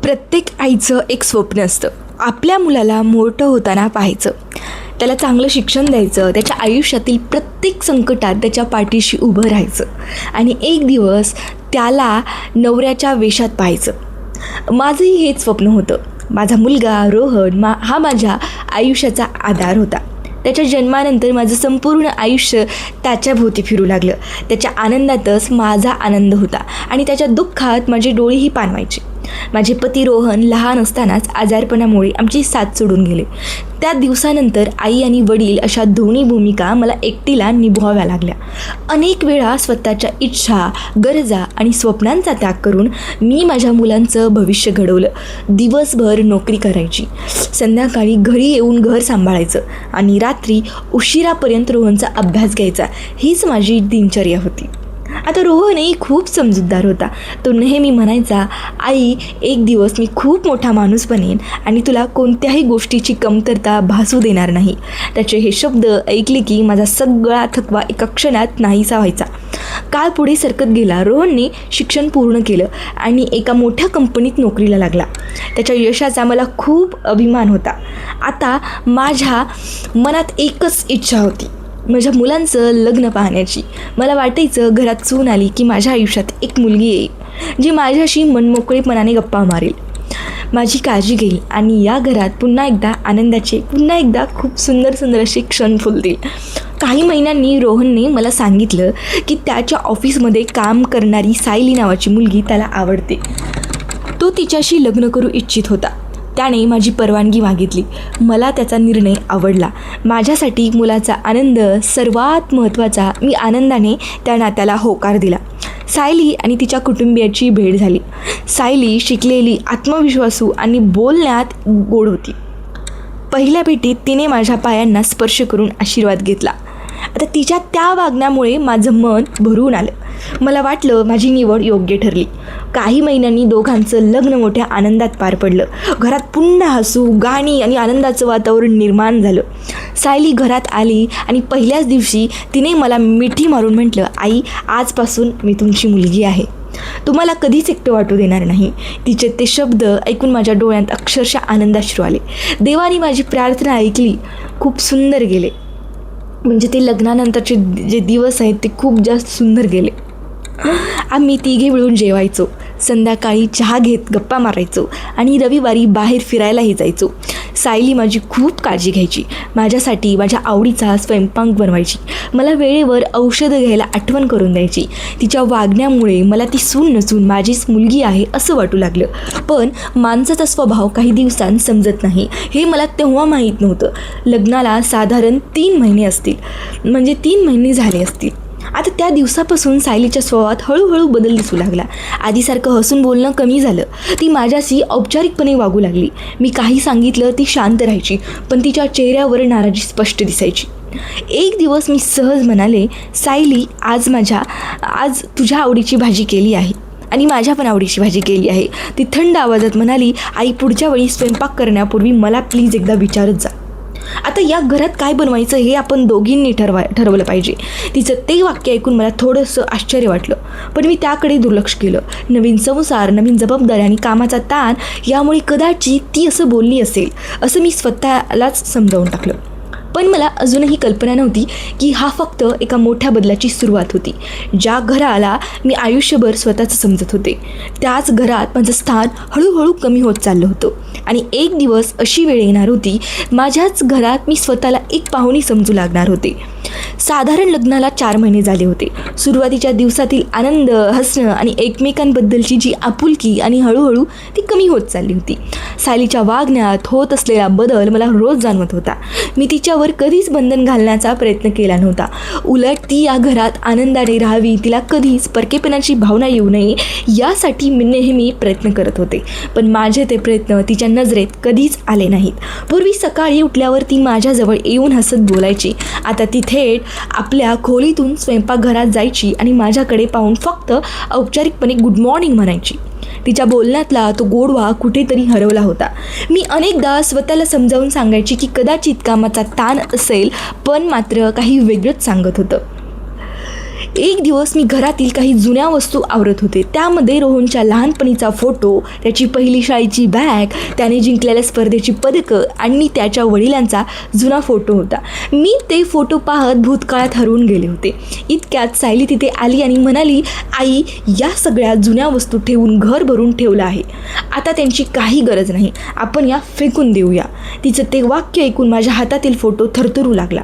प्रत्येक आईचं एक स्वप्न असतं, आपल्या मुलाला मोठं होताना पाहायचं, त्याला चांगलं शिक्षण द्यायचं, त्याच्या आयुष्यातील प्रत्येक संकटात त्याच्या पाठीशी उभं राहायचं आणि एक दिवस त्याला नवऱ्याच्या वेशात पाहायचं. माझंही हेच स्वप्न होतं. माझा मुलगा रोहन हा माझ्या आयुष्याचा आधार होता. त्याच्या जन्मानंतर माझं संपूर्ण आयुष्य त्याच्याभोवती फिरू लागलं. त्याच्या आनंदातच माझा आनंद होता आणि त्याच्या दुःखात माझे डोळेही पाणवायचे. माझे पती रोहन लहान असतानाच आजारपणामुळे आमची साथ सोडून गेले. त्या दिवसानंतर आई आणि वडील अशा दोन्ही भूमिका मला एकटीला निभवाव्या लागल्या. अनेक वेळा स्वतःच्या इच्छा, गरजा आणि स्वप्नांचा त्याग करून मी माझ्या मुलांचं भविष्य घडवलं. दिवसभर नोकरी करायची, संध्याकाळी घरी येऊन घर सांभाळायचं आणि रात्री उशिरापर्यंत रोहनचा अभ्यास घ्यायचा. हीच माझी दिनचर्या होती. आता रोहनही खूप समजूतदार होता. तो नेहमी म्हणायचा, आई, एक दिवस मी खूप मोठा माणूस बनेन आणि तुला कोणत्याही गोष्टीची कमतरता भासू देणार नाही. त्याचे हे शब्द ऐकले की माझा सगळा थकवा एका क्षणात नाहीसा व्हायचा. काळ पुढे सरकत गेला. रोहनने शिक्षण पूर्ण केलं आणि एका मोठ्या कंपनीत नोकरीला लागला. त्याच्या यशाचा मला खूप अभिमान होता. आता माझ्या मनात एकच इच्छा होती, माझ्या मुलांचं लग्न पाहण्याची. मला वाटायचं घरात सून आली की माझ्या आयुष्यात एक मुलगी येईल जी माझ्याशी मनमोकळेपणाने गप्पा मारेल, माझी काळजी घेईल आणि या घरात पुन्हा एकदा आनंदाचे, पुन्हा एकदा खूप सुंदर सुंदर असे क्षण फुलतील. काही महिन्यांनी रोहनने मला सांगितलं की त्याच्या ऑफिसमध्ये काम करणारी सायली नावाची मुलगी त्याला आवडते. तो तिच्याशी लग्न करू इच्छित होता. त्याने माझी परवानगी मागितली. मला त्याचा निर्णय आवडला. माझ्यासाठी मुलाचा आनंद सर्वात महत्त्वाचा. मी आनंदाने त्या नात्याला होकार दिला. सायली आणि तिच्या कुटुंबियाची भेट झाली. सायली शिकलेली, आत्मविश्वासू आणि बोलण्यात गोड होती. पहिल्या भेटीत तिने माझ्या पायांना स्पर्श करून आशीर्वाद घेतला. आता तिच्या त्या वागण्यामुळे माझं मन भरून आलं. मला वाटलं माझी निवड योग्य ठरली. काही महिन्यांनी दोघांचं लग्न मोठ्या आनंदात पार पडलं. घरात पुन्हा हसू, गाणी आणि आनंदाचं वातावरण निर्माण झालं. सायली घरात आली आणि पहिल्याच दिवशी तिने मला मिठी मारून म्हटलं, आई, आजपासून मी तुमची मुलगी आहे. तुम्हाला कधीच एकटं वाटू देणार नाही. तिचे ते शब्द ऐकून माझ्या डोळ्यात अक्षरशः आनंदाश्रू आले. देवाने माझी प्रार्थना ऐकली. खूप सुंदर गेले. म्हणजे ते लग्नानंतरचे जे दिवस आहेत ते खूप जास्त सुंदर गेले. आम्ही तिघे मिळून जेवायचो, संध्याकाळी चहा घेत गप्पा मारायचो आणि रविवारी बाहेर फिरायलाही जायचो. सायली माझी खूप काळजी घ्यायची. माझ्यासाठी माझ्या आवडीचा स्वयंपाक बनवायची. मला वेळेवर औषधं घ्यायला आठवण करून द्यायची. तिच्या वागण्यामुळे मला ती सून नसून माझीच मुलगी आहे असं वाटू लागलं. पण माणसाचा स्वभाव काही दिवसांत समजत नाही हे मला तेव्हा माहीत नव्हतं. लग्नाला साधारण 3 महिने असतील, म्हणजे 3 महिने झाले असतील. आता त्या दिवसापासून सायलीच्या स्वभावात हळूहळू बदल दिसू लागला. आधीसारखं हसून बोलणं कमी झालं. ती माझ्याशी औपचारिकपणे वागू लागली. मी काही सांगितलं ती शांत राहायची, पण तिच्या चेहऱ्यावर नाराजी स्पष्ट दिसायची. एक दिवस मी सहज म्हणाले, सायली, आज तुझ्या आवडीची भाजी केली आहे आणि माझ्या पण आवडीची भाजी केली आहे. ती थंड आवाजात म्हणाली, आई, पुढच्या वेळी स्वयंपाक करण्यापूर्वी मला प्लीज एकदा विचारत जा. आता या घरात काय बनवायचं हे आपण दोघींनी ठरवलं पाहिजे. तिचं ते वाक्य ऐकून मला थोडंसं आश्चर्य वाटलं, पण मी त्याकडे दुर्लक्ष केलं. नवीन संसार, नवीन जबाबदारी आणि कामाचा ताण यामुळे कदाचित ती असं बोलली असेल असं मी स्वतःलाच समजावून टाकलं. पण मला अजूनही कल्पना नव्हती की हा फक्त एका मोठ्या बदलाची सुरुवात होती. ज्या घराला मी आयुष्यभर स्वतःचं समजत होते त्याच घरात माझं स्थान हळूहळू कमी होत चाललं होतं. आणि एक दिवस अशी वेळ येणार होती, माझ्याच घरात मी स्वतःला एक पाहुणी समजू लागणार होते. साधारण लग्नाला 4 महिने झाले होते. सुरुवातीच्या दिवसातील आनंद, हसणं आणि एकमेकांबद्दलची जी आपुलकी आणि हळूहळू ती कमी होत चालली होती. सायलीच्या वागण्यात होत असलेला बदल मला रोज जाणवत होता. मी तिच्यावर कधीच बंधन घालण्याचा प्रयत्न केला नव्हता. उलट ती या घरात आनंदाने राहावी, तिला कधीच परकेपणाची भावना येऊ नये यासाठी मी नेहमी प्रयत्न करत होते. पण माझे ते प्रयत्न तिच्या नजरेत कधीच आले नाहीत. पूर्वी सकाळी उठल्यावर ती माझ्याजवळ येऊन हसत बोलायची. आता ती थेट आपल्या खोलीतून स्वयंपाकघरात जायची आणि माझ्याकडे पाहून फक्त औपचारिकपणे गुड मॉर्निंग म्हणायची. तिच्या बोलण्यातला तो गोडवा कुठेतरी हरवला होता. मी अनेकदा स्वतःला समजावून सांगायची की कदाचित कामाचा ताण असेल, पण मात्र काही वेगळंच सांगत होतं. एक दिवस मी घरातील काही जुन्या वस्तू आवरत होते. त्यामध्ये रोहनच्या लहानपणीचा फोटो, त्याची पहिली शाळेची बॅग, त्याने जिंकलेल्या स्पर्धेची पदकं आणि त्याच्या वडिलांचा जुना फोटो होता. मी ते फोटो पाहत भूतकाळात हरवून गेले होते. इतक्यात सायली तिथे आली आणि म्हणाली, आई, या सगळ्या जुन्या वस्तू ठेवून घर भरून ठेवलं आहे. आता त्यांची काही गरज नाही. आपण या फेकून देऊया. तिचं ते वाक्य ऐकून माझ्या हातातील फोटो थरथरू लागला.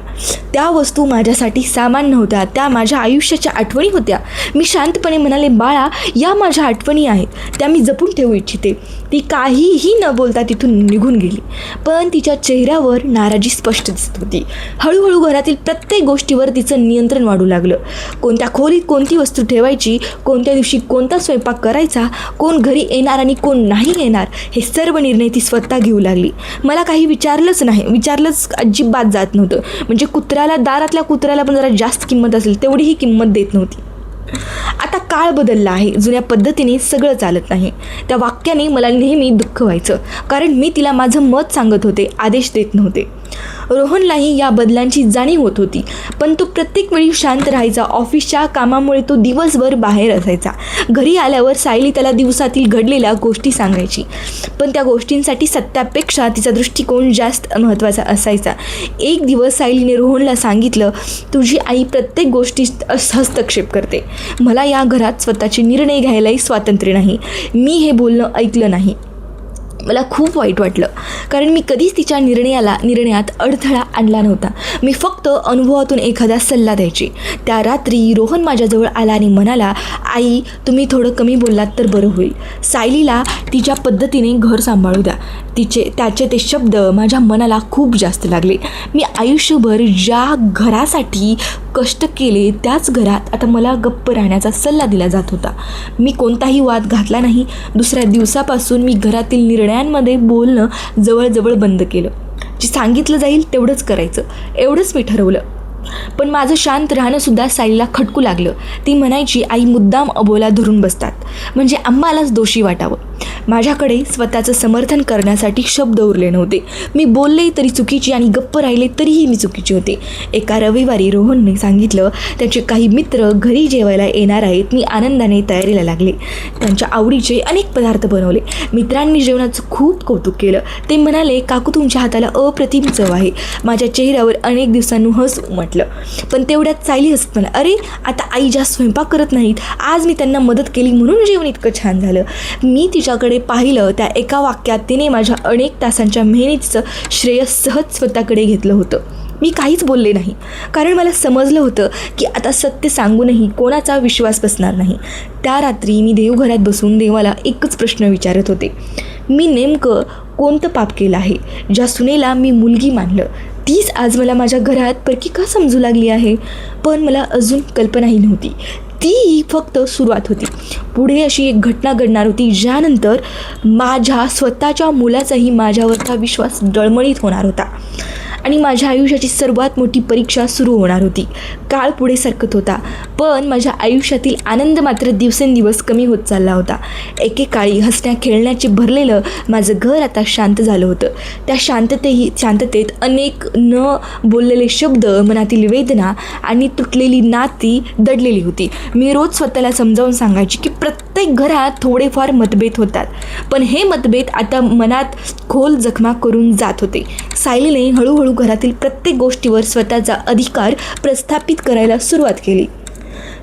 त्या वस्तू माझ्यासाठी सामान नव्हत्या, त्या माझ्या आयुष्याच्या आठवणी होत्या. मी शांतपणे म्हणाले, बाळा, या माझ्या आठवणी आहेत, त्या मी जपून ठेवू इच्छिते. ती काहीही न बोलता तिथून निघून गेली. पण तिच्या चेहऱ्यावर नाराजी स्पष्ट दिसत होती. हळूहळू घरातील प्रत्येक गोष्टीवर तिचं नियंत्रण वाढू लागलं. कोणत्या खोलीत कोणती वस्तू ठेवायची, कोणत्या दिवशी कोणता स्वयंपाक करायचा, कोण घरी येणार आणि कोण नाही येणार, हे सर्व निर्णय ती स्वतः घेऊ लागली. मला काही विचारलंच अजिबात जात नव्हतं. म्हणजे दारातल्या कुत्र्याला पण जरा जास्त किंमत असेल तेवढीही किंमत देत नव्हती. आता काळ बदलला आहे. जुन्या पद्धतीने सगळं चालत नाही. त्या वाक्याने मला नेहमी दुःख व्हायचं, कारण मी तिला माझं मत सांगत होते, आदेश देत नव्हते. रोहनलाही या बदलांची जाणीव होत होती, पण तो प्रत्येक वेळी शांत राहायचा. ऑफिसच्या कामामुळे तो दिवसभर बाहेर असायचा. घरी आल्यावर सायली त्याला दिवसातील घडलेल्या गोष्टी सांगायची, पण त्या गोष्टींसाठी सत्यापेक्षा तिचा दृष्टिकोन जास्त महत्त्वाचा असायचा. एक दिवस सायलीने रोहनला सांगितलं, तुझी आई प्रत्येक गोष्टीत हस्तक्षेप करते. मला या घरात स्वतःचे निर्णय घ्यायलाही स्वातंत्र्य नाही. मी हे बोलणं ऐकलं नाही. मला खूप वाईट वाटलं, कारण मी कधीच तिच्या निर्णयात अडथळा आणला नव्हता. मी फक्त अनुभवातून एखादा सल्ला द्यायची. त्या रात्री रोहन माझ्याजवळ आला आणि म्हणाला, आई, तुम्ही थोडं कमी बोललात तर बरं होईल. सायलीला तिच्या पद्धतीने घर सांभाळू द्या. त्याचे ते शब्द माझ्या मनाला खूप जास्त लागले. मी आयुष्यभर ज्या घरासाठी कष्ट केले त्याच घरात आता मला गप्प राहण्याचा सल्ला दिला जात होता. मी कोणताही वाद घातला नाही. दुसऱ्या दिवसापासून मी घरातील निर्णयांमध्ये बोलणं जवळजवळ बंद केलं. जे सांगितलं जाईल तेवढंच करायचं, एवढंच मी ठरवलं. पण माझं शांत राहणंसुद्धा सायलीला खटकू लागलं. ती म्हणायची, आई मुद्दाम अबोला धरून बसतात, म्हणजे आम्हालाच दोषी वाटावं. माझ्याकडे स्वतःचं समर्थन करण्यासाठी शब्द उरले नव्हते. मी बोलले तरी चुकीची आणि गप्प राहिले तरीही मी चुकीची होते. एका रविवारी रोहनने सांगितलं, त्याचे काही मित्र घरी जेवायला येणार आहेत. मी आनंदाने तयारीला लागले. त्यांच्या आवडीचे अनेक पदार्थ बनवले. मित्रांनी जेवणाचं खूप कौतुक केलं. ते म्हणाले, काकू, तुमच्या हाताला अप्रतिम चव आहे. माझ्या चेहऱ्यावर अनेक दिवसांनी हस उमटलं. पण तेवढ्यात सायली हसत म्हणाली, अरे, आता आई जास्त स्वयंपाक करत नाहीत. आज मी त्यांना मदत केली म्हणून जेवण इतकं छान झालं. मी तिच्याकडे पाहिलं. त्या एका वाक्यात तिने माझ्या अनेक तासांच्या मेहनतीचं श्रेय सहज स्वतःकडे घेतलं होतं. मी काहीच बोलले नाही, कारण मला समजलं होतं की आता सत्य सांगूनही कोणाचा विश्वास बसणार नाही. त्या रात्री मी देवघरात बसून देवाला एकच प्रश्न विचारत होते, मी नेमकं कोणतं पाप केलं आहे? ज्या सुनेला मी मुलगी मानलं तीच आज मला माझ्या घरात परकी का समजू लागली आहे? पण मला अजून कल्पनाही नव्हती. ती फक्त सुरुवात होती. पुढे अशी एक घटना घडणार होती, ज्यानंतर माझ्या स्वतःच्या मुलाचाही माझ्यावरचा विश्वास डळमळीत होणार होता आणि माझ्या आयुष्याची सर्वात मोठी परीक्षा सुरू होणार होती. काळ पुढे सरकत होता, पण माझ्या आयुष्यातील आनंद मात्र दिवसेंदिवस कमी होत चालला होता. एकेकाळी हसण्या खेळण्याचे भरलेलं माझं घर आता शांत झालं होतं. त्या शांततेत अनेक न बोललेले शब्द, मनातील वेदना आणि तुटलेली नाती दडलेली होती. मी रोज स्वतःला समजावून सांगायची की प्रत्येक घरात थोडेफार मतभेद होतात, पण हे मतभेद आता मनात खोल जखमा करून जात होते. सायलीने हळूहळू घरातील प्रत्येक गोष्टीवर स्वतःचा अधिकार प्रस्थापित करायला सुरुवात केली.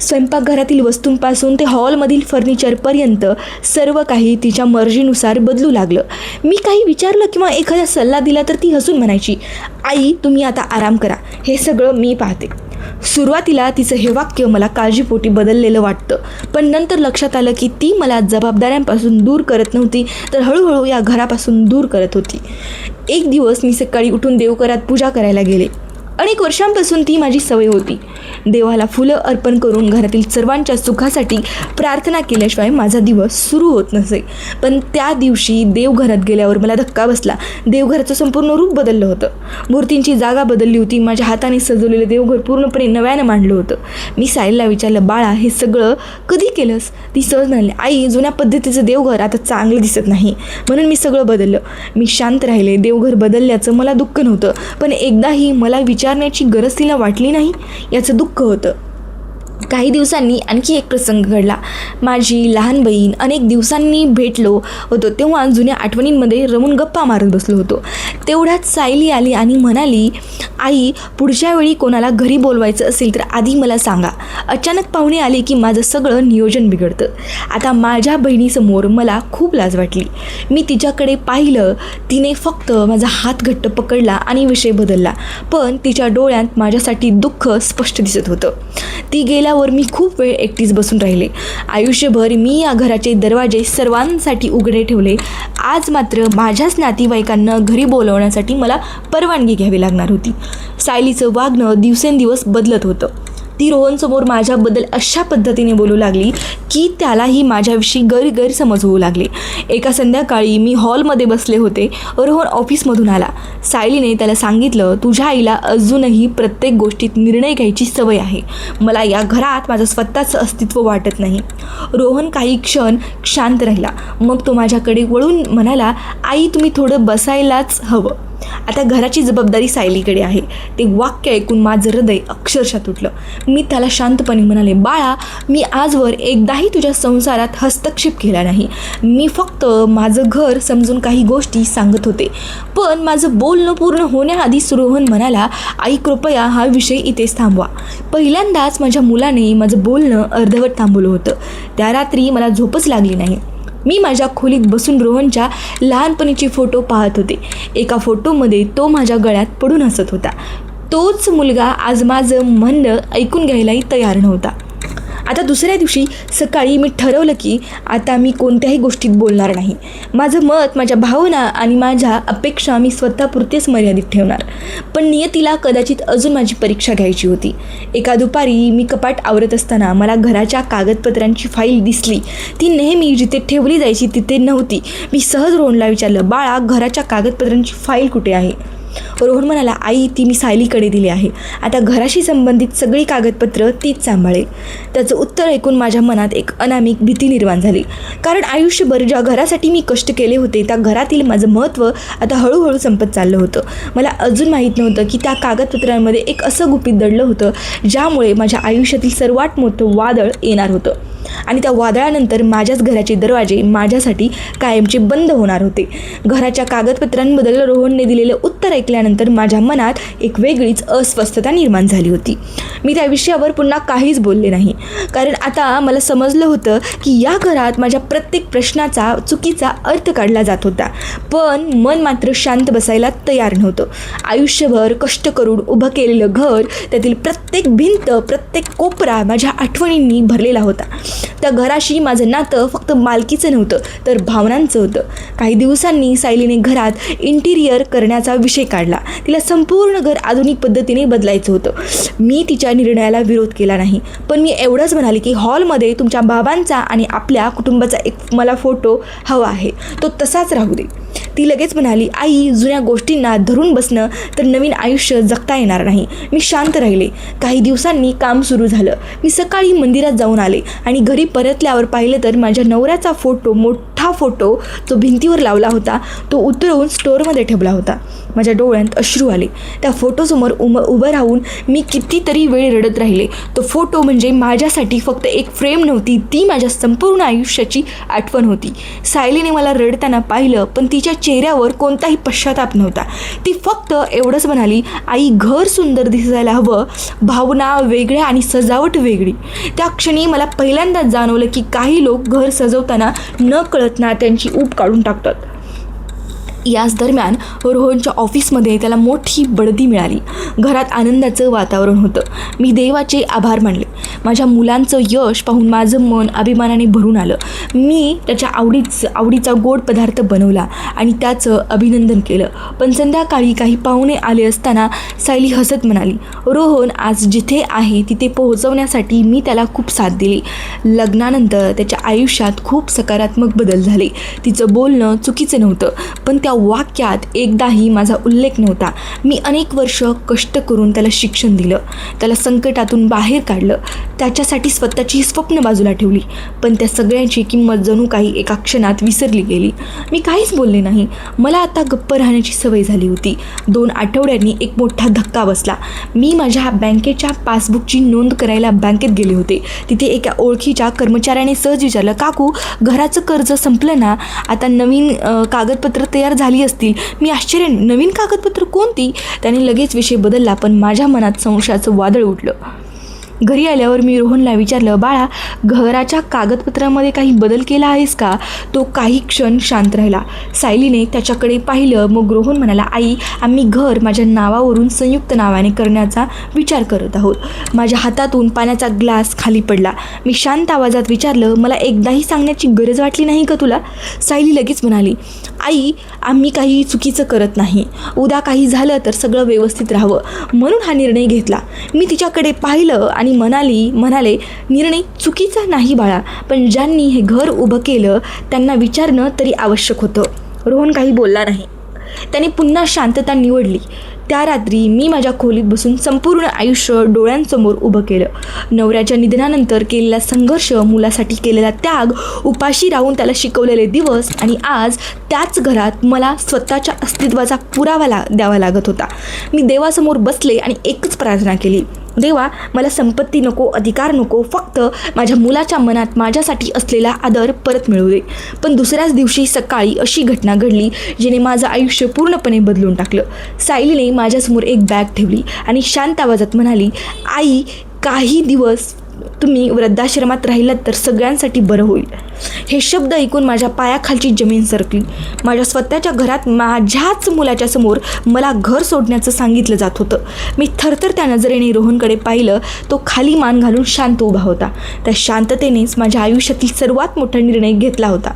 स्वयंपाकघरातील वस्तूंपासून ते हॉलमधील फर्निचरपर्यंत सर्व काही तिच्या मर्जीनुसार बदलू लागलं. मी काही विचारलं किंवा एखादा सल्ला दिला तर ती हसून म्हणायची, आई, तुम्ही आता आराम करा, हे सगळं मी पाहते. सुरुवातीला तिचं हे वाक्य मला काळजीपोटी बदललेलं वाटतं, पण नंतर लक्षात आलं की ती मला जबाबदाऱ्यांपासून दूर करत नव्हती, तर हळूहळू या घरापासून दूर करत होती. एक दिवस मी सकाळी उठून देवघरात पूजा करायला गेले. अनेक वर्षांपासून ती माझी सवय होती. देवाला फुलं अर्पण करून घरातील सर्वांच्या सुखासाठी प्रार्थना केल्याशिवाय माझा दिवस सुरू होत नसे. पण त्या दिवशी देवघरात गेल्यावर मला धक्का बसला. देवघराचं संपूर्ण रूप बदललं होतं. मूर्तींची जागा बदलली होती. माझ्या हाताने सजवलेलं देवघर पूर्णपणे नव्यानं मांडलं होतं. मी सायलीला विचारलं, बाळा, हे सगळं कधी केलंस? ती सहज म्हणाली, आई, जुन्या पद्धतीचं देवघर आता चांगलं दिसत नाही, म्हणून मी सगळं बदललं. मी शांत राहिले. देवघर बदलल्याचं मला दुःख नव्हतं, पण एकदाही मला विचारण्याची गरज तिला वाटली नाही याचं दुःख होतं. काही दिवसांनी आणखी एक प्रसंग घडला. माझी लहान बहीण अनेक दिवसांनी भेटलो होतो तेव्हा जुन्या आठवणींमध्ये रमून गप्पा मारत बसलो होतो. तेवढ्यात सायली आली आणि म्हणाली, आई, पुढच्या वेळी कोणाला घरी बोलवायचं असेल तर आधी मला सांगा. अचानक पाहुणे आले की माझं सगळं नियोजन बिघडतं. आता माझ्या बहिणीसमोर मला खूप लाज वाटली. मी तिच्याकडे पाहिलं. तिने फक्त माझा हात घट्ट पकडला आणि विषय बदलला. पण तिच्या डोळ्यात माझ्यासाठी दुःख स्पष्ट दिसत होतं. ती गेल्यावर मी खूप वेळ एकटीच बसून राहिले. आयुष्यभर मी या घराचे दरवाजे सर्वांसाठी उघडे ठेवले. आज मात्र माझ्याच नातेवाईकांना घरी बोलवण्यासाठी मला परवानगी घ्यावी लागणार होती. सायलीचं वागणं दिवसेंदिवस बदलत होतं. ती रोहनसमोर माझ्याबद्दल अशा पद्धतीने बोलू लागली की त्यालाही माझ्याविषयी गैरसमज होऊ लागले. एका संध्याकाळी मी हॉलमध्ये बसले होते. रोहन ऑफिसमधून आला. सायलीने त्याला सांगितलं, तुझ्या आईला अजूनही प्रत्येक गोष्टीत निर्णय घ्यायची सवय आहे. मला या घरात माझं स्वतःचं अस्तित्व वाटत नाही. रोहन काही क्षण शांत राहिला. मग तो माझ्याकडे वळून म्हणाला, आई, तुम्ही थोडं बसायलाच हवं. आता घराची जबाबदारी सायलीकडे आहे. ते वाक्य ऐकून माझं हृदय अक्षरशः तुटलं. मी त्याला शांतपणे म्हणाले, बाळा, मी आजवर एकदाही तुझ्या संसारात हस्तक्षेप केला नाही. मी फक्त माझं घर समजून काही गोष्टी सांगत होते. पण माझं बोलणं पूर्ण होण्याआधी रोहन म्हणाला, आई, कृपया हा विषय इथेच थांबवा. पहिल्यांदाच माझ्या मुलाने माझं बोलणं अर्धवट थांबवलं होतं. त्या रात्री मला झोपच लागली नाही. मी माझ्या खोलीत बसून रोहनच्या लहानपणीचे फोटो पाहत होते. एका फोटोमध्ये तो माझ्या गळ्यात पडून हसत होता. तोच मुलगा आज माझं म्हणणं ऐकून घ्यायलाही तयार नव्हता. आता दुसऱ्या दिवशी सकाळी मी ठरवलं की आता मी कोणत्याही गोष्टीत बोलणार नाही. माझं मत, माझ्या भावना आणि माझ्या अपेक्षा मी स्वतःपुरतेच मर्यादित ठेवणार. पण नियतीला कदाचित अजून माझी परीक्षा घ्यायची होती. एका दुपारी मी कपाट आवरत असताना मला घराच्या कागदपत्रांची फाईल दिसली. ती नेहमी जिथे ठेवली जायची तिथे नव्हती. मी सहज रोहनला विचारलं, बाळा, घराच्या कागदपत्रांची फाईल कुठे आहे? रोहन म्हणाला, आई, ती मी सायलीकडे दिली आहे. आता घराशी संबंधित सगळी कागदपत्र तीच सांभाळेल. त्याचं उत्तर ऐकून माझ्या मनात एक अनामिक भीती निर्माण झाली. कारण आयुष्यभर ज्या घरासाठी मी कष्ट केले होते त्या घरातील माझं महत्त्व आता हळूहळू संपत चाललं होतं. मला अजून माहीत नव्हतं की त्या कागदपत्रांमध्ये एक असं गुपित दडलं होतं ज्यामुळे माझ्या आयुष्यातील सर्वात मोठं वादळ येणार होतं. आणि त्या वादळानंतर माझ्याच घराचे दरवाजे माझ्यासाठी कायमचे बंद होणार होते. घराच्या कागदपत्रांबद्दल रोहनने दिलेलं उत्तर ऐकल्यानंतर माझ्या मनात एक वेगळीच अस्वस्थता निर्माण झाली होती. मी त्या विषयावर पुन्हा काहीच बोलले नाही. कारण आता मला समजलं होतं की या घरात माझ्या प्रत्येक प्रश्नाचा चुकीचा अर्थ काढला जात होता. पण मन मात्र शांत बसायला तयार नव्हतं. आयुष्यभर कष्ट करून उभं केलेलं घर, त्यातील प्रत्येक भिंत, प्रत्येक कोपरा माझ्या आठवणींनी भरलेला होता. त्या घराशी माझं नातं फक्त मालकीचं नव्हतं तर भावनांचं होतं. काही दिवसांनी सायलीने घरात इंटिरियर करण्याचा विषय काढला. तिला संपूर्ण घर आधुनिक पद्धतीने बदलायचं होतं. मी तिच्या निर्णयाला विरोध केला नाही. पण मी एवढंच म्हणाले की हॉलमध्ये तुमच्या बाबांचा आणि आपल्या कुटुंबाचा एक मला फोटो हवा आहे. तो तसाच राहू दे. ती लगेच म्हणाली, आई, जुन्या गोष्टींना धरून बसणं तर नवीन आयुष्य जगता येणार नाही. मी शांत राहिले. काही दिवसांनी काम सुरू झालं. मी सकाळी मंदिरात जाऊन आले आणि घरी परतल्यावर पाहिलं तर माझ्या नवऱ्याचा फोटो, मोठा फोटो जो भिंतीवर लावला होता, तो उतरवून स्टोअरमध्ये ठेवला होता. माझ्या डोळ्यात अश्रू आले. त्या फोटोसमोर उभं राहून मी कितीतरी वेळ रडत राहिले. तो फोटो म्हणजे माझ्यासाठी फक्त एक फ्रेम नव्हती, ती माझ्या संपूर्ण आयुष्याची आठवण होती. सायलीने मला रडताना पाहिलं पण तिच्या चेहऱ्यावर कोणताही पश्चाताप नव्हता. ती फक्त एवढंच म्हणाली, आई, घर सुंदर दिसायला हवं, भावना वेगळ्या आणि सजावट वेगळी. त्या क्षणी मला पहिल्यांदाच जाणवलं की काही लोक घर सजवताना न कळत नात्यांची ऊब काढून टाकतात. याच दरम्यान रोहनच्या ऑफिसमध्ये त्याला मोठी बढती मिळाली. घरात आनंदाचं वातावरण होतं. मी देवाचे आभार मानले. माझ्या मुलांचं यश पाहून माझं मन अभिमानाने भरून आलं. मी त्याच्या आवडीचा गोड पदार्थ बनवला आणि त्याचं अभिनंदन केलं. पण संध्याकाळी काही पाहुणे आले असताना सायली हसत म्हणाली, रोहन आज जिथे आहे तिथे पोहोचवण्यासाठी मी त्याला खूप साथ दिली. लग्नानंतर त्याच्या आयुष्यात खूप सकारात्मक बदल झाले. तिचं बोलणं चुकीचं नव्हतं पण त्या त्याच्या वाक्यात एकदाही माझा उल्लेख नव्हता. मी अनेक वर्ष कष्ट करून त्याला शिक्षण दिलं, त्याला संकटातून बाहेर काढलं, त्याच्यासाठी स्वतःची स्वप्न बाजूला ठेवली, पण त्या सगळ्यांची किंमत जणू काही एका क्षणात विसरली गेली. मी काहीच बोलले नाही. मला आता गप्प राहण्याची सवय झाली होती. 2 आठवड्यांनी एक मोठा धक्का बसला. मी माझ्या बँकेच्या पासबुकची नोंद करायला बँकेत गेले होते. तिथे एका ओळखीच्या कर्मचाऱ्याने सहज विचारलं, काकू घराचं कर्ज संपलं ना, आता नवीन कागदपत्र तयार झाली असतील. मी आश्चर्याने, नवीन कागदपत्र कोणती? त्याने लगेच विषय बदलला, पण माझ्या मनात संशयाचं वादळ उठलं. घरी आल्यावर मी रोहनला विचारलं, बाळा घराच्या कागदपत्रामध्ये काही बदल केला आहेस का? तो काही क्षण शांत राहिला. सायलीने त्याच्याकडे पाहिलं. मग रोहन म्हणाला, आई आम्ही घर माझ्या नावावरून संयुक्त नावाने करण्याचा विचार करत आहोत. माझ्या हातातून पाण्याचा ग्लास खाली पडला. मी शांत आवाजात विचारलं, मला एकदाही सांगण्याची गरज वाटली नाही का तुला? सायली लगेच म्हणाली, आई आम्ही काही चुकीचं करत नाही. उद्या काही झालं तर सगळं व्यवस्थित राहावं म्हणून हा निर्णय घेतला. मी तिच्याकडे पाहिलं आणि म्हणाले, निर्णय चुकीचा नाही बाळा, पण ज्यांनी हे घर उभं केलं त्यांना विचारणं तरी आवश्यक होतं. रोहन काही बोलला नाही. त्याने पुन्हा शांतता निवडली. त्या रात्री मी माझ्या खोलीत बसून संपूर्ण आयुष्य डोळ्यांसमोर उभं केलं. नवऱ्याच्या निधनानंतर केलेला संघर्ष, मुलासाठी केलेला त्याग, उपाशी राहून त्याला शिकवलेले दिवस, आणि आज त्याच घरात मला स्वतःच्या अस्तित्वाचा पुरावा द्यावा लागत होता. मी देवासमोर बसले आणि एकच प्रार्थना केली, देवा मला संपत्ती नको, अधिकार नको, फक्त माझ्या मुलाच्या मनात माझ्यासाठी असलेला आदर परत मिळू दे. पण दुसऱ्याच दिवशी सकाळी अशी घटना घडली जिने माझं आयुष्य पूर्णपणे बदलून टाकलं. सायलीने माझ्यासमोर एक बॅग ठेवली आणि शांत आवाजात म्हणाली, आई काही दिवस तुम्ही वृद्धाश्रमात राहिलात तर सगळ्यांसाठी बरं होईल. हे शब्द ऐकून माझ्या पायाखालची जमीन सरकली. माझ्या स्वतःच्या घरात माझ्याच मुलाच्या समोर मला घर सोडण्याचं सांगितलं जात होतं. मी थरथरत्या नजरेने रोहनकडे पाहिलं. तो खाली मान घालून शांत उभा होता. त्या शांततेनेच माझ्या आयुष्यातील सर्वात मोठा निर्णय घेतला होता.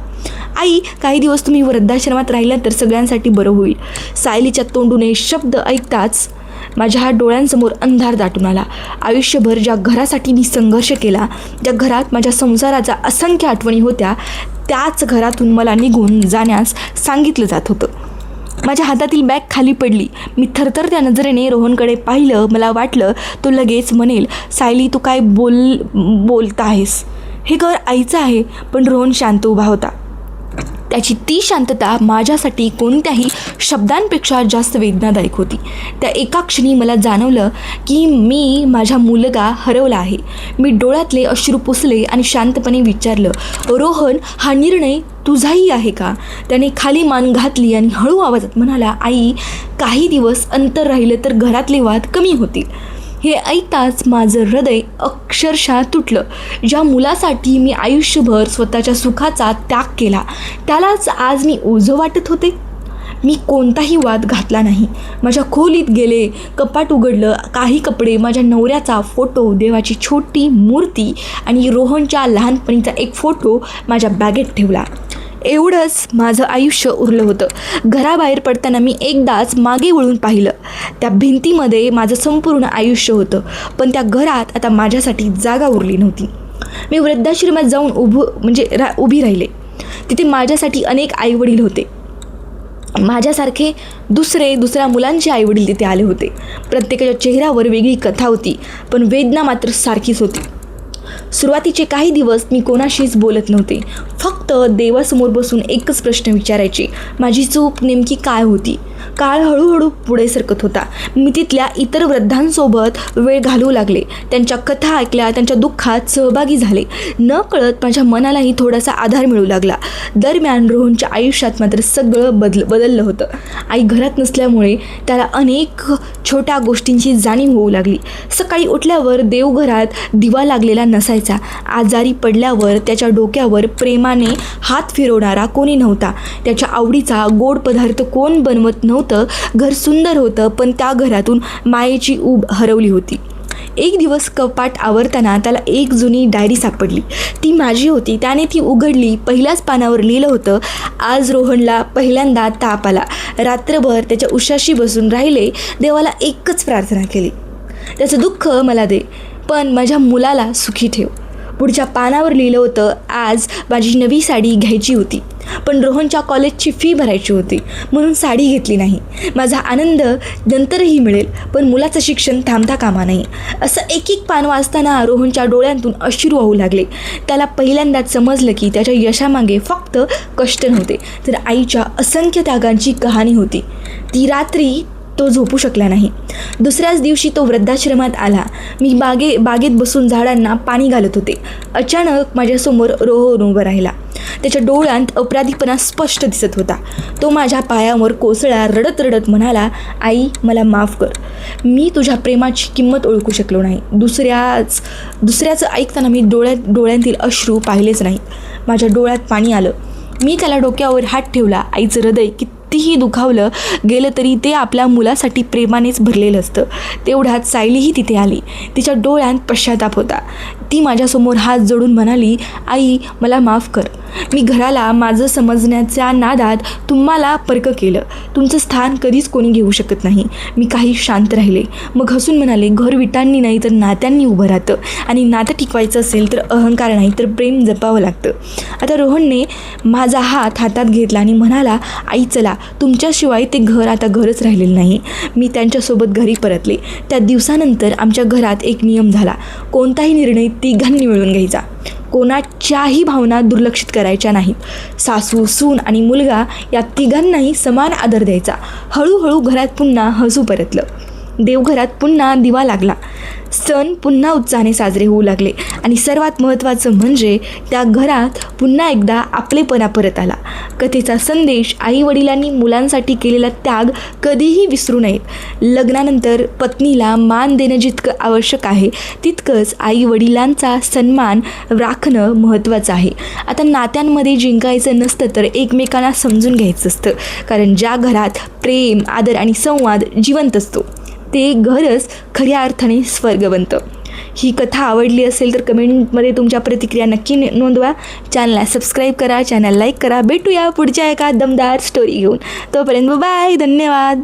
आई काही दिवस तुम्ही वृद्धाश्रमात राहिलात तर सगळ्यांसाठी बरं होईल. सायलीच्या तोंडून हे शब्द ऐकताच माझ्या डोळ्यांसमोर अंधार दाटून आला. आयुष्यभर ज्या घरासाठी मी संघर्ष केला, ज्या घरात माझ्या संसाराच्या असंख्य आठवणी होत्या, त्याच घरातून मला निघून जाण्यास सांगितलं जात होतं. माझ्या हातातील बॅग खाली पडली. मी थरथरत्या नजरेने रोहनकडे पाहिलं. मला वाटलं तो लगेच म्हणेल, सायली तू काय बोलत आहेस? हे घर आईचं आहे. पण रोहन शांत उभा होता. त्याची ती शांतता माझ्यासाठी कोणत्याही शब्दांपेक्षा जास्त वेदनादायक होती. त्या एका क्षणी मला जाणवलं की मी माझा मुलगा हरवला आहे. मी डोळ्यातले अश्रू पुसले आणि शांतपणे विचारलं, रोहन हा निर्णय तुझाही आहे का? त्याने खाली मान घातली आणि हळू आवाजात म्हणाला, आई काही दिवस अंतर राहिलं तर घरातले वाद कमी होतील. हे ऐकताच माझं हृदय अक्षरशः तुटलं. ज्या मुलासाठी मी आयुष्यभर स्वतःच्या सुखाचा त्याग केला, त्यालाच आज मी ओझं वाटत होते. मी कोणताही वाद घातला नाही. माझ्या खोलीत गेले, कपाट उघडलं. काही कपडे, माझ्या नवऱ्याचा फोटो, देवाची छोटी मूर्ती आणि रोहनच्या लहानपणीचा एक फोटो माझ्या बॅगेत ठेवला. एवढंच माझं आयुष्य उरलं होतं. घराबाहेर पडताना मी एकदाच मागे वळून पाहिलं. त्या भिंतीमध्ये माझं संपूर्ण आयुष्य होतं, पण त्या घरात आता माझ्यासाठी जागा उरली नव्हती. मी वृद्धाश्रमात जाऊन उभी राहिले. तिथे माझ्यासाठी अनेक आईवडील होते. माझ्यासारखे दुसऱ्या मुलांचे आईवडील तिथे आले होते. प्रत्येकाच्या चेहऱ्यावर वेगळी कथा होती, पण वेदना मात्र सारखीच होती. सुरुवातीचे काही दिवस मी कोणाशीच बोलत नव्हते. फक्त देवासमोर बसून एकच प्रश्न विचारायचे, माझी चूक नेमकी काय होती? काळ हळूहळू पुढे सरकत होता. मी तिथल्या इतर वृद्धांसोबत वेळ घालवू लागले. त्यांच्या कथा ऐकल्या, त्यांच्या दुःखात सहभागी झाले. न कळत माझ्या मनालाही थोडासा आधार मिळू लागला. दरम्यान रोहनच्या आयुष्यात मात्र सगळं बदललं होतं. आई घरात नसल्यामुळे त्याला अनेक छोट्या गोष्टींची जाणीव होऊ लागली. सकाळी उठल्यावर देवघरात दिवा लागलेला नसायचा. आजारी पडल्यावर त्याच्या डोक्यावर प्रेमाने हात फिरवणारा कोणी नव्हता. त्याच्या आवडीचा गोड पदार्थ कोण बनवत नव्हतं. घर सुंदर होतं, पण त्या घरातून मायेची ऊब हरवली होती. एक दिवस कपाट आवरताना त्याला एक जुनी डायरी सापडली. ती माझी होती. त्याने ती उघडली. पहिल्याच पानावर लिहिलं होतं, आज रोहनला पहिल्यांदा ताप आला. रात्रभर त्याच्या उशाशी बसून राहिले. देवाला एकच प्रार्थना केली, त्याचं दुःख मला दे, पण माझ्या मुलाला सुखी ठेव. पुढच्या पानावर लिहिलं होतं, आज माझी नवी साडी घ्यायची होती, पण रोहनच्या कॉलेजची फी भरायची होती म्हणून साडी घेतली नाही. माझा आनंद नंतरही मिळेल, पण मुलाचं शिक्षण थांबता कामा नाही. असं एक एक पान वाचताना रोहनच्या डोळ्यांतून अश्रू वाहू लागले. त्याला पहिल्यांदाच समजलं की त्याच्या यशामागे फक्त कष्ट नव्हते, तर आईच्या असंख्य त्यागांची कहाणी होती. ती रात्री तो झोपू शकला नाही. दुसऱ्याच दिवशी तो वृद्धाश्रमात आला. मी बागेत बसून झाडांना पाणी घालत होते. अचानक माझ्यासमोर रोहन उभं राहिला. त्याच्या डोळ्यांत अपराधीपणा स्पष्ट दिसत होता. तो माझ्या पायावर कोसळला. रडत रडत म्हणाला, आई मला माफ कर, मी तुझ्या प्रेमाची किंमत ओळखू शकलो नाही. दुसऱ्याचं ऐकताना मी डोळ्यांतील अश्रू पाहिलेच नाही. माझ्या डोळ्यात पाणी आलं. मी त्याला डोक्यावर हात ठेवला. आईचं हृदय कितीही दुखावलं गेलं तरी ते आपल्या मुलासाठी प्रेमानेच भरलेलं असतं. तेवढ्यात सायलीही तिथे आली. तिच्या डोळ्यात पश्चाताप होता. ती माझ्यासमोर हात जोडून म्हणाली, आई मला माफ कर, मी घराला माझं समजण्याच्या नादात तुम्हाला परक केलं. तुमचं स्थान कधीच कोणी घेऊ शकत नाही. मी काही शांत राहिले. मग हसून म्हणाले, घर विटांनी नाही तर नात्यांनी उभं राहतं, आणि नातं टिकवायचं असेल तर अहंकार नाही तर प्रेम जपावं लागतं. आता रोहनने माझा हात हातात घेतला आणि म्हणाला, आई चला, तुमच्याशिवाय ते घर आता घरच राहिलेलं नाही. मी त्यांच्यासोबत घरी परतले. त्या दिवसानंतर आमच्या घरात एक नियम झाला, कोणताही निर्णय तिघांनी मिळून घ्यायचा. कोणाच्याही भावना दुर्लक्षित करायच्या नाहीत. सासू, सून आणि मुलगा या तिघांनाही समान आदर द्यायचा. हळूहळू घरात पुन्हा हसू परतलं. देवघरात पुन्हा दिवा लागला. सण पुन्हा उत्साहाने साजरे होऊ लागले. आणि सर्वात महत्त्वाचं म्हणजे त्या घरात पुन्हा एकदा आपलेपणा परत आला. कथेचा संदेश, आई वडिलांनी मुलांसाठी केलेला त्याग कधीही विसरू नयेत. लग्नानंतर पत्नीला मान देणं जितकं आवश्यक आहे, तितकंच आई वडिलांचा सन्मान राखणं महत्त्वाचं आहे. आता नात्यांमध्ये जिंकायचं नसतं तर एकमेकांना समजून घ्यायचं असतं. कारण ज्या घरात प्रेम, आदर आणि संवाद जिवंत असतो, ते घरच खऱ्या अर्थाने स्वर्ग बनतं. ही कथा आवडली असेल तर कमेंटमध्ये तुमच्या प्रतिक्रिया नक्की नोंदवा. चॅनलला सबस्क्राईब करा, चॅनल लाईक करा. भेटूया पुढच्या एका दमदार स्टोरी घेऊन. तोपर्यंत बाय, धन्यवाद.